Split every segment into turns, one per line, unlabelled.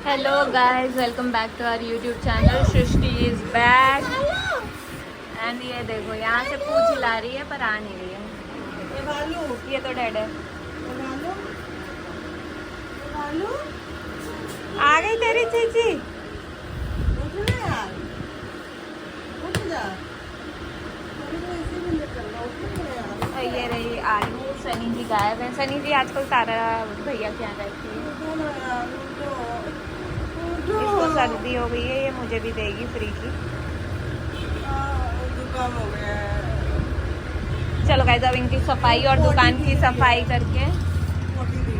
Hello guys, welcome back to our YouTube channel. Srishti is back and ये देखो यहाँ से पूछ हिला रही है पर आ नहीं रही है। ये तो डेड है। आ गई तेरी चीची। और ये रही आलू। सनी जी गायब है। सनी जी आजकल तारा भैया के यहाँ रहती है। इसको सर्दी हो गई है, ये मुझे भी देगी फ्री की।
जुकाम हो गया है।
चलो गाइस, अब इनकी सफाई और दुकान की सफाई करके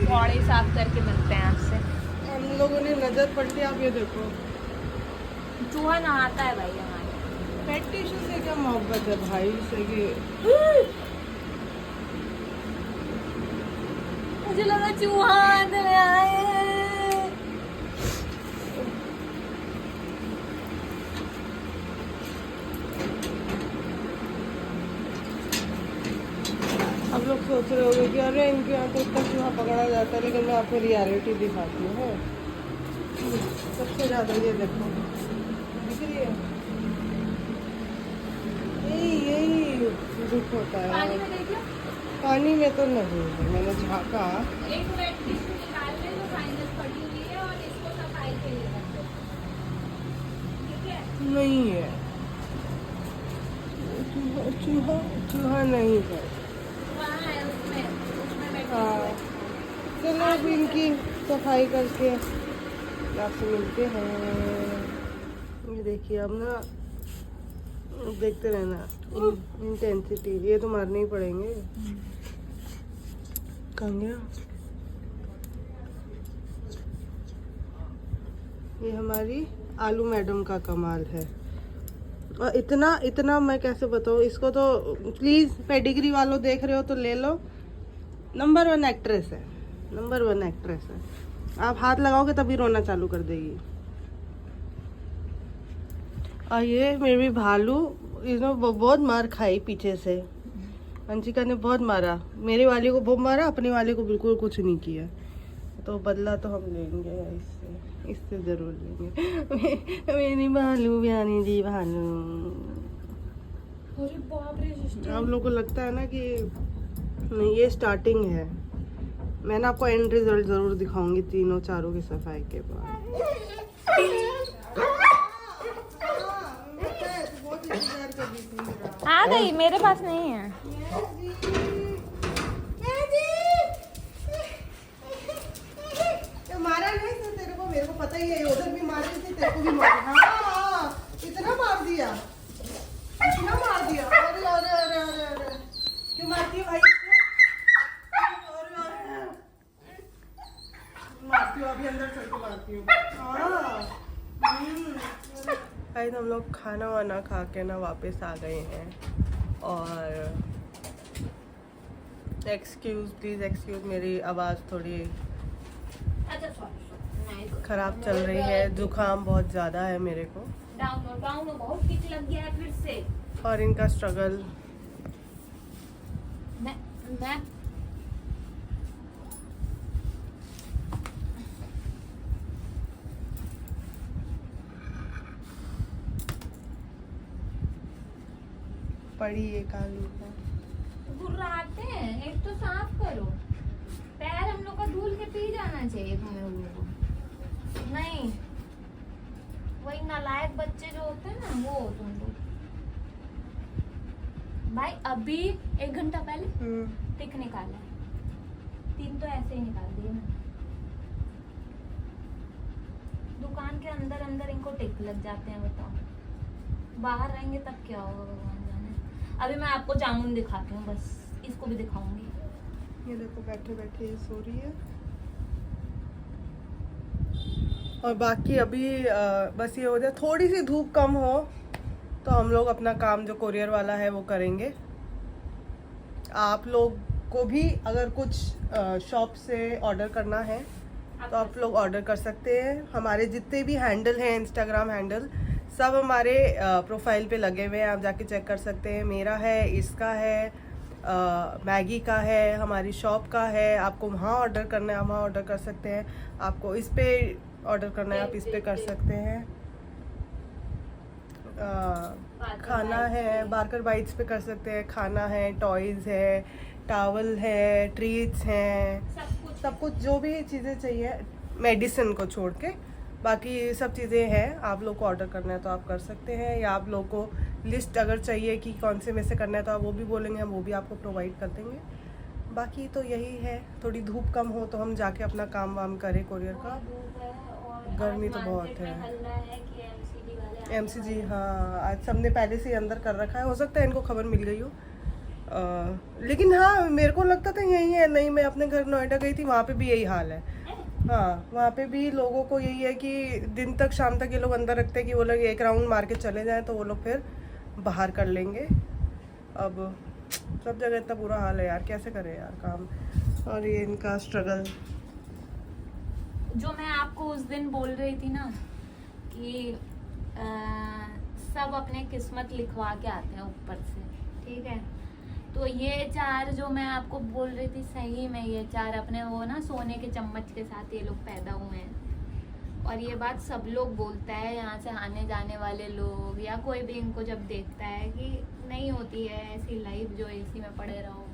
पौड़े साफ करके मिलते हैं आपसे।
हम लोगों ने नजर पलटी। आप ये देखो,
चूहा नहाता है भाई हमारे।
पेट टिश्यू से क्या मोहब्बत है भाई से कि
मुझे लगा चूहा अंदर आए।
आप लोग सोच रहे होंगे कि अरे इनके यहाँ तो इतना चूहा पकड़ा जाता है, लेकिन मैं आपको रियलिटी दिखाती हूँ। सबसे ज़्यादा ये देखो, दिख रही है, यही दुख होता है।
पानी में देख लो।
पानी में तो नहीं है, मैंने झाँका।
एक वेट टिश्यू निकाल ले जो साइनस पड़ी हुई है और इसको सफाई के लिए रख दो। ठीक है?
नहीं है चूहा, चूहा नहीं है।
वहाँ है उसमें बैठी
हाँ,
हुई है।
चलो अब इनकी सफाई करके आपसे मिलते हैं। ये देखिए, अब ना देखते रहना इंटेंसिटी। ये तो मारने ही पड़ेंगे। कहाँ गया? ये हमारी आलू मैडम का कमाल है। और इतना इतना मैं कैसे बताऊँ इसको। तो प्लीज़ पेडिग्री वालों देख रहे हो तो ले लो। नंबर 1 एक्ट्रेस है, नंबर 1 एक्ट्रेस है। आप हाथ लगाओगे तभी रोना चालू कर देगी। और ये मेरी भालू, इसने बहुत मार खाई पीछे से। अंशिका ने बहुत मारा, मेरे वाले को बहुत मारा, अपने वाले को बिल्कुल कुछ नहीं किया। तो बदला तो हम लेंगे इससे ज़रूर लेंगे। मेरी भालू प्यारी जी भालू।
अरे बाप रे सिस्टर।
आप लोग को लगता है ना कि नहीं, ये स्टार्टिंग है। मैंने आपको एंड रिजल्ट ज़रूर दिखाऊंगी तीनों चारों की सफाई के बाद।
आ गई, मेरे पास नहीं है।
मारा नहीं तो तेरे को, मेरे को पता ही है। उधर भी मारी थी, तेरे को भी मारी। हाँ, इतना मार दिया, इतना मार दिया। अरे अरे अरे अरे अरे, क्यों मारती है भाई इसको? अरे अरे, मारती हूँ अभी, अंदर चल के मारती हूँ। गाइस, हम लोग खाना वाना खा के ना वापस आ गए हैं। और एक्सक्यूज़, प्लीज़ एक्सक्यूज़, मेरी आवाज़ थोड़ी खराब चल रही है। जुकाम बहुत ज़्यादा है मेरे को।
डाउन बहुत किच लग गया है फिर से।
और इनका स्ट्रगल।
मैं
पड़ी एक आलू को
घुर्राते हैं। एक तो साफ करो पैर, हम लोग का धूल के पी जाना चाहिए तुम्हें लोगों को। नहीं, वही नालायक बच्चे जो होते हैं ना, वो हो तुम लोग। भाई अभी 1 घंटा पहले टिक निकाला है, 3 तो ऐसे ही निकाल दिए मैंने। दुकान के अंदर अंदर इनको टिक लग जाते हैं, बताओ बाहर रहेंगे तब क्या होगा भगवान जाने। अभी मैं आपको जामुन दिखाती हूँ, बस इसको भी दिखाऊंगी।
ये देखो, बैठे बैठे ये सो रही है। और बाकी अभी बस ये हो जाए, थोड़ी सी धूप कम हो तो हम लोग अपना काम जो कोरियर वाला है वो करेंगे। आप लोग को भी अगर कुछ शॉप से ऑर्डर करना है तो आप लोग ऑर्डर कर सकते हैं। हमारे जितने भी हैंडल हैं, इंस्टाग्राम हैंडल, सब हमारे प्रोफाइल पे लगे हुए हैं, आप जाके चेक कर सकते हैं। मेरा है, इसका है, मैगी का है, हमारी शॉप का है। आपको वहाँ ऑर्डर करना है, वहाँ ऑर्डर कर सकते हैं। आपको इस पे ऑर्डर करना है आप इस पे कर सकते हैं। खाना है बार्कर बाइट्स पे कर सकते हैं, खाना है, टॉयज़ है, टावल है, ट्रीट्स हैं, सब कुछ जो भी चीज़ें चाहिए मेडिसिन को छोड़ के बाकी सब चीज़ें हैं। आप लोग को ऑर्डर करना है तो आप कर सकते हैं, या आप लोग को लिस्ट अगर चाहिए कि कौन से में से करना है तो आप वो भी बोलेंगे, हम वो भी आपको प्रोवाइड कर देंगे। बाकी तो यही है, थोड़ी धूप कम हो तो हम जाके अपना काम वाम करें कोरियर का। गर्मी तो बहुत है। MCG हाँ, आज सबने पहले से ही अंदर कर रखा है, हो सकता है इनको खबर मिल गई हो। लेकिन हाँ मेरे को लगता था यही है, नहीं मैं अपने घर नोएडा गई थी, वहाँ पे भी यही हाल है। हाँ वहाँ पे भी लोगों को यही है कि दिन तक शाम तक ये लोग अंदर रखते हैं कि वो लोग एक राउंड मार के चले जाएं तो वो लोग फिर बाहर कर लेंगे। अब सब जगह इतना बुरा हाल है यार, कैसे करें यार काम, और ये इनका स्ट्रगल।
जो मैं आपको उस दिन बोल रही थी ना कि सब अपने किस्मत लिखवा के आते हैं ऊपर से, ठीक है। तो ये 4 जो मैं आपको बोल रही थी, सही में ये 4 अपने वो ना सोने के चम्मच के साथ ये लोग पैदा हुए हैं। और ये बात सब लोग बोलता है, यहाँ से आने जाने वाले लोग या कोई भी इनको जब देखता है कि नहीं होती है ऐसी लाइफ जो एसी में पड़े रहो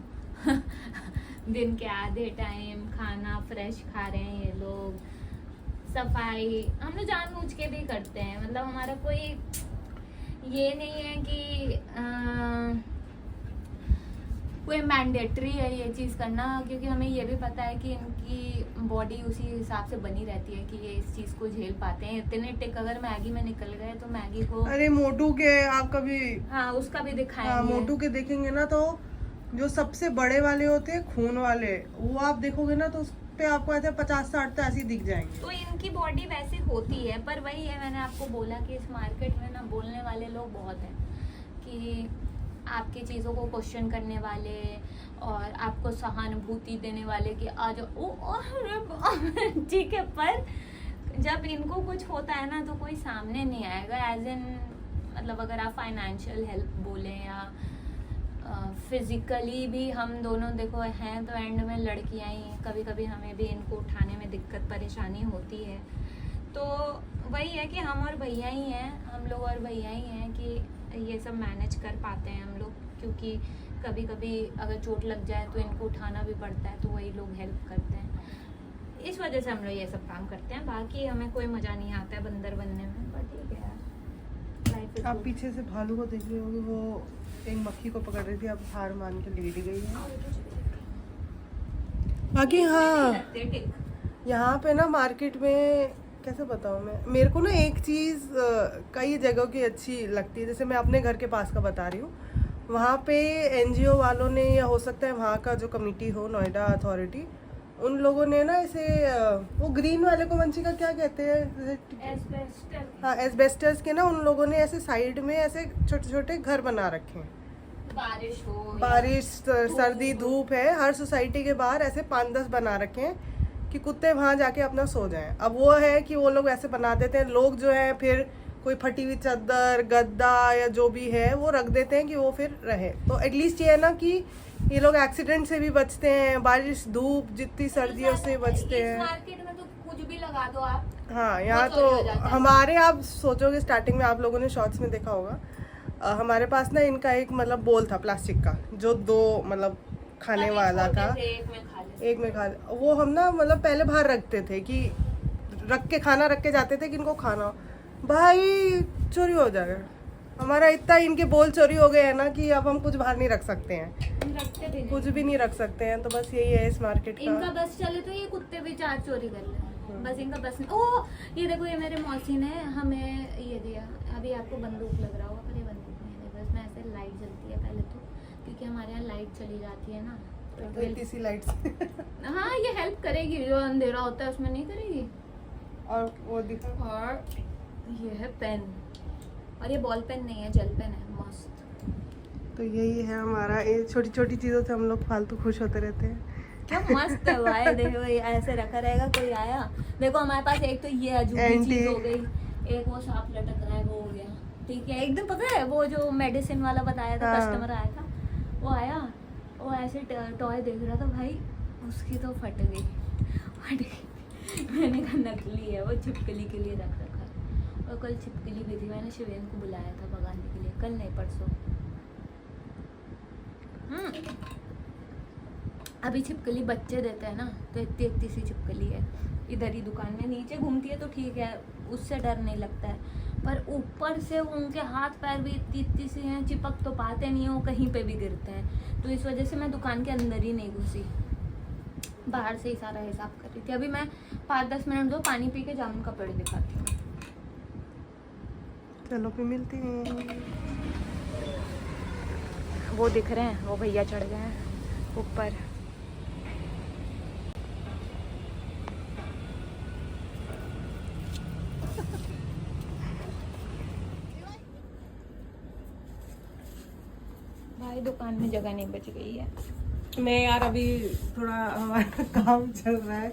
दिन के आधे टाइम खाना फ्रेश खा रहे हैं ये लोग, सफाई हम लोग जानबूझ के भी करते हैं। मतलब हमारा कोई ये नहीं है कि कोई मैंडेटरी है ये चीज़ करना, क्योंकि हमें ये भी पता है कि इनकी बॉडी उसी हिसाब से बनी रहती है कि ये इस चीज़ को झेल पाते हैं। इतने टिक अगर मैगी में निकल गए तो मैगी को,
अरे मोटू के आप कभी
हाँ उसका भी दिखाएंगे।
हाँ, मोटू के देखेंगे ना तो जो सबसे बड़े वाले होते हैं खून वाले, वो आप देखोगे ना तो उस पे आपको ऐसे 50-60 तो ऐसे ही दिख जाएंगे।
तो इनकी बॉडी वैसे होती है, पर वही है मैंने आपको बोला कि इस मार्केट में ना बोलने वाले लोग बहुत हैं कि आपकी चीज़ों को क्वेश्चन करने वाले और आपको सहानुभूति देने वाले कि आज ठीक है, पर जब इनको कुछ होता है ना तो कोई सामने नहीं आएगा। एज इन मतलब अगर आप फाइनेंशियल हेल्प बोलें या फिजिकली भी हम दोनों देखो हैं, तो एंड में लड़कियां ही कभी कभी हमें भी इनको उठाने में दिक्कत परेशानी होती है। तो वही है कि हम और भैया ही हैं, हम लोग और भैया ही हैं कि ये सब मैनेज कर पाते हैं हम लोग, क्योंकि कभी कभी अगर चोट लग जाए तो इनको उठाना भी पड़ता है, तो वही लोग हेल्प करते हैं। इस वजह से हम लोग ये सब काम करते हैं। बाकी हमें कोई मज़ा नहीं आता है बंदर बनने में, पर ठीक है यार।
आप पीछे से भालू को देख रहे होंगे, वो एक मक्खी को पकड़ रही थी, अब हार मान के लेट गई है। बाकी हाँ यहाँ पे ना मार्केट में कैसे बताऊँ मैं, मेरे को ना एक चीज़ कई जगहों की अच्छी लगती है। जैसे मैं अपने घर के पास का बता रही हूँ, वहाँ पे NGO वालों ने, या हो सकता है वहाँ का जो कमिटी हो नोएडा अथॉरिटी, उन लोगों ने ना ऐसे वो ग्रीन वाले को वंशिका क्या कहते हैं, हाँ एस्बेस्टस के ना, उन लोगों ने ऐसे साइड में ऐसे छोटे छोटे घर बना रखे हैं। बारिश सर्दी धूप है, हर सोसाइटी के बाहर ऐसे 5-10 बना रखे हैं कि कुत्ते वहाँ जाके अपना सो जाएं। अब वो है कि वो लोग ऐसे बना देते हैं, लोग जो है फिर कोई फटी हुई चादर गद्दा या जो भी है वो रख देते हैं कि वो फिर रहे। तो एटलीस्ट ये है ना कि ये लोग एक्सीडेंट से भी बचते हैं, बारिश धूप जितनी सर्दियों से बचते हैं।
मार्केट में तो कुछ भी लगा दो आप,
हाँ यहाँ तो हमारे, आप सोचोगे स्टार्टिंग में आप लोगों ने शॉर्ट्स में देखा होगा, हमारे पास ना इनका एक मतलब बोल था प्लास्टिक का, जो 2 मतलब खाने वाला था, एक में खा, वो हम ना मतलब पहले बाहर रखते थे कि रख के खाना रख के जाते थे कि इनको खाना हो, भाई चोरी हो जाएगा हमारा। इतना इनके बोल चोरी हो गए हैं ना कि अब हम कुछ बाहर नहीं रख सकते हैं, कुछ भी नहीं रख सकते हैं। तो बस यही है इस मार्केट का।
इनका बस चले तो ये कुत्ते भी 4 चोरी कर ले, बस इनका बस नहीं। ओह ये देखो, ये मेरे मौसी ने हमें ये दिया, अभी आपको बंदूक लग रहा होगा पर ये बंदूक नहीं है, बस में ऐसे लाइट जलती है पहले तो, क्योंकि हमारे यहाँ लाइट चली जाती है ना,
इसी लाइट्स
हाँ ये हेल्प करेगी, जो अंधेरा होता है उसमें नहीं करेगी।
और वो दिखा,
और ये है पेन, और ये बॉल पेन नहीं है, जेल पेन है, मस्त।
तो यही है हमारा, ये छोटी छोटी चीज़ों से हम लोग फालतू खुश होते रहते हैं।
क्या मस्त है भाई, देखो ये ऐसे रखा रहेगा, कोई आया देखो हमारे पास एक तो ये अजूबी चीज हो गई, एक वो सांप लटक रहा है वो हो गया, ठीक है। एकदम पता है वो जो मेडिसिन वाला बताया था, कस्टमर आया था, वो आया, वो ऐसे टॉय देख रहा था भाई, उसकी तो फट गई। मैंने कहा नकली है, वो छिपकली के लिए रख रखा है। और कल छिपकली भी थी, मैंने शिवेन को बुलाया था भगाने के लिए, कल नहीं परसों। अभी छिपकली बच्चे देते हैं ना, तो इतनी इतनी सी छिपकली है, इधर ही दुकान में नीचे घूमती है तो ठीक है, उससे डर नहीं लगता है, पर ऊपर से उनके हाथ पैर भी इतनी इतनी सी हैं, चिपक तो पाते नहीं है, वो कहीं पे भी गिरते हैं। तो इस वजह से मैं दुकान के अंदर ही नहीं घुसी, बाहर से ही सारा हिसाब कर रही थी। अभी मैं 5-10 मिनट दो, पानी पी के जामुन का पेड़ दिखाती हूँ।
चलो फिर मिलते हैं।
वो दिख रहे हैं, वो भैया चढ़ गए हैं ऊपर। भाई दुकान में जगह नहीं बच गई है।
मैं यार अभी थोड़ा हमारा काम चल रहा है,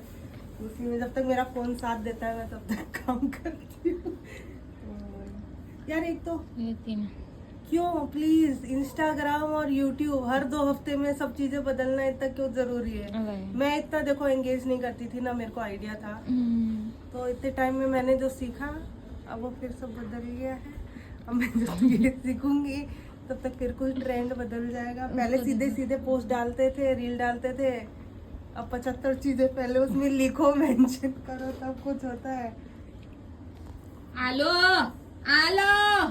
उसी में जब तक मेरा फोन साथ देता है मैं तब तक काम करती हूँ। यार एक तो
ये 3
क्यों प्लीज इंस्टाग्राम और यूट्यूब हर 2 हफ्ते में सब चीजें बदलना इतना क्यों जरूरी है? मैं इतना देखो एंगेज नहीं करती थी ना, मेरे को आइडिया था, तो इतने टाइम में मैंने जो सीखा अब वो फिर सब बदल गया है। अब मैं जब ये सीखूंगी तब तक फिर कुछ ट्रेंड बदल जाएगा। पहले सीधे सीधे पोस्ट डालते थे, रील डालते थे, अब 75 चीजें पहले उसमें लिखो, मेंशन करो, तब कुछ होता है।
आलो आलो,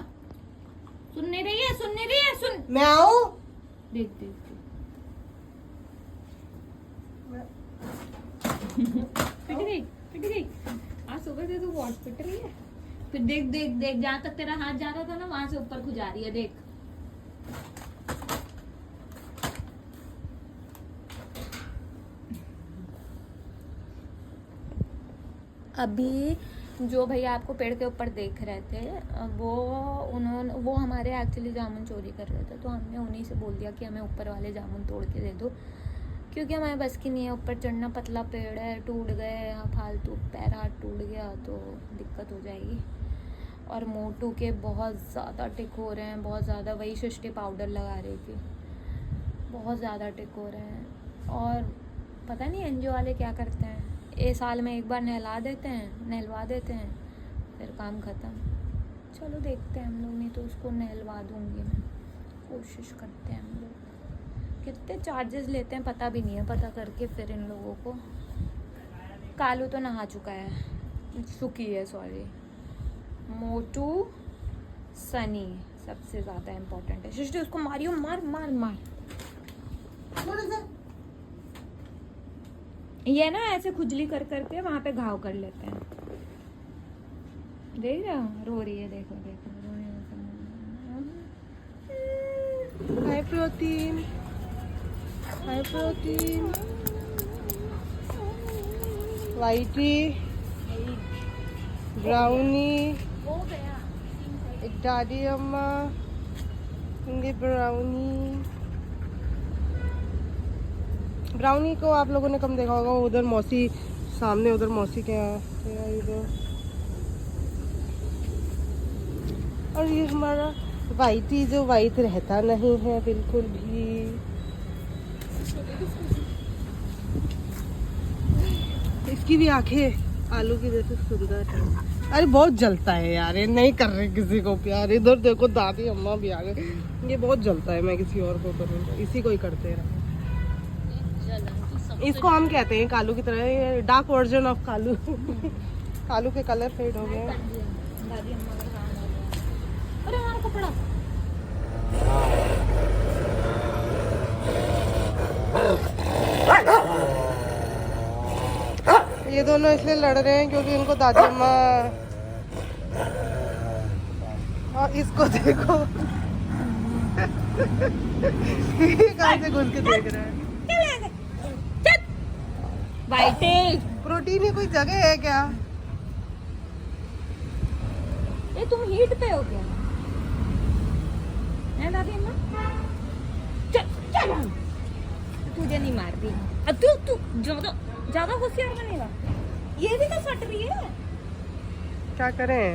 सुन नहीं रही है, सुन नहीं रही है, सुन।
मैं आऊं?
देख देख पिट गई, पिट गई। आज सुबह से तू वॉच पिट रही है। फिर देख देख देख, जहाँ तक तेरा हाथ जा रहा था ना वहां से ऊपर खुजा रही है, देख। अभी जो भैया आपको पेड़ के ऊपर देख रहे थे वो हमारे एक्चुअली जामुन चोरी कर रहे थे, तो हमने उन्हीं से बोल दिया कि हमें ऊपर वाले जामुन तोड़ के दे दो, क्योंकि हमारे बस की नहीं है ऊपर चढ़ना, पतला पेड़ है, टूट गए फालतू, पैर हाथ टूट गया तो दिक्कत हो जाएगी। और मोटू के बहुत ज़्यादा टिक हो रहे हैं, बहुत ज़्यादा, वही सृष्टि पाउडर लगा रही थी, बहुत ज़्यादा टिक हो रहे हैं। और पता नहीं एनजीओ वाले क्या करते हैं, एक साल में एक बार नहला देते हैं, नहलवा देते हैं, फिर काम ख़त्म। चलो देखते हैं हम लोग, नहीं तो उसको नहलवा दूँगी मैं, कोशिश करते हैं हम लोग। कितने चार्जेस लेते हैं पता भी नहीं है, पता करके फिर इन लोगों को। कालू तो नहा चुका है, सुखी है सॉरी। मोटू सनी सबसे ज़्यादा इम्पोर्टेंट है। सृष्टि उसको मारियो, मार मार मार। ये ना ऐसे खुजली कर करके वहां पे घाव कर लेते हैं। देख रहे हो, रो रही है, देखो देखो
हाई प्रोटीन, हाई प्रोटीन, वाइटी, ब्राउनी,
हो गया।
एक दादी अम्मा, ये ब्राउनी। ब्राउनी को आप लोगों ने कम देखा होगा, उधर मौसी सामने, उधर मौसी के यहाँ इधर। और ये हमारा वाइटी जो वाइट रहता नहीं है बिल्कुल भी। इसकी भी आंखें आलू की जैसे सुंदर है। अरे बहुत जलता है यार, ये नहीं कर रहे किसी को प्यार। इधर देखो दादी अम्मा भी आ गए, ये बहुत जलता है, मैं किसी और को करूँगा, इसी को ही करते रहे। इसको हम कहते हैं कालू की तरह, dark version of Kalu. Kalu के कलर फेड हो गए।
अरे हमारा कपड़ा
ये दोनों इसलिए लड़ रहे हैं क्योंकि इनको दादी अम्मा, और इसको देखो कहाँ से घुस के देख रहे हैं। प्रोटीन की कोई जगह है क्या?
ये तुम हीट पे हो क्या? है दादी अम्मा? चल तुझे नहीं मारती। अब तू ज्यादा होशियार बनेगा। ये भी तो फट रही है।
क्या करें?